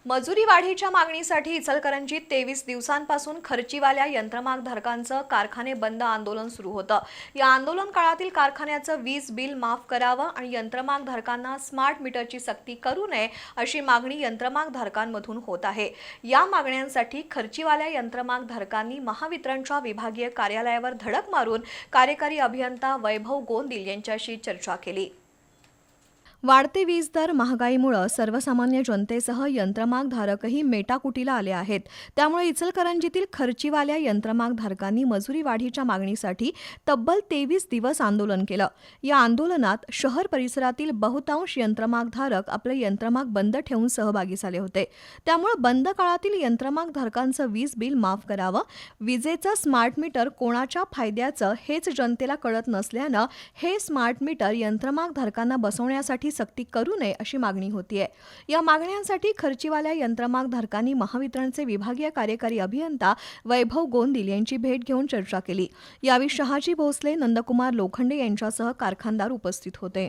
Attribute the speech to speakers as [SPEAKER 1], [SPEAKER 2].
[SPEAKER 1] मजुरी वाढीच्या मागणीसाठी इचलकरंजीत 23 दिवसांपासून खर्चीवाल्या यंत्रमागधारकांचं कारखाने बंद आंदोलन सुरू होतं। या आंदोलन काळातील कारखान्याचं वीज बिल माफ करावं आणि यंत्रमागधारकांना स्मार्ट मीटरची सक्ती करू नये अशी मागणी यंत्रमागधारकांमधून होत आहे। या मागण्यांसाठी खर्चीवाल्या यंत्रमागधारकांनी महावितरणच्या विभागीय कार्यालयावर धडक मारून कार्यकारी अभियंता वैभव गोंदिल यांच्याशी चर्चा केली। वाढते वीज दर, महागाईमुळे सर्वसामान्य जनतेसह यंत्रमागधारकही मेटाकुटीला आले आहेत। त्यामुळे इचलकरंजीतील खर्चीवाल्या यंत्रमागधारकांनी मजुरी वाढीच्या मागणीसाठी तब्बल 23 दिवस आंदोलन केलं। या आंदोलनात शहर परिसरातील बहुतांश यंत्रमागधारक आपले यंत्रमाग बंद ठेवून सहभागी झाले होते। त्यामुळे बंद काळातील यंत्रमागधारकांचं वीज बिल माफ करावं, विजेचं स्मार्ट मीटर कोणाच्या फायद्याचं हेच जनतेला कळत नसल्यानं हे स्मार्ट मीटर यंत्रमागधारकांना बसवण्यासाठी सक्ती करू नये अशी मागणी होतीये। या मागण्यांसाठी खर्चीवाल्या यंत्रमागधारकांनी महावितरणचे विभागीय कार्यकारी अभियंता वैभव गोंदिल यांची भेट घेऊन चर्चा केली। यावेळी शहाजी भोसले, नंदकुमार लोखंडे यांच्यासह कारखानदार उपस्थित होते।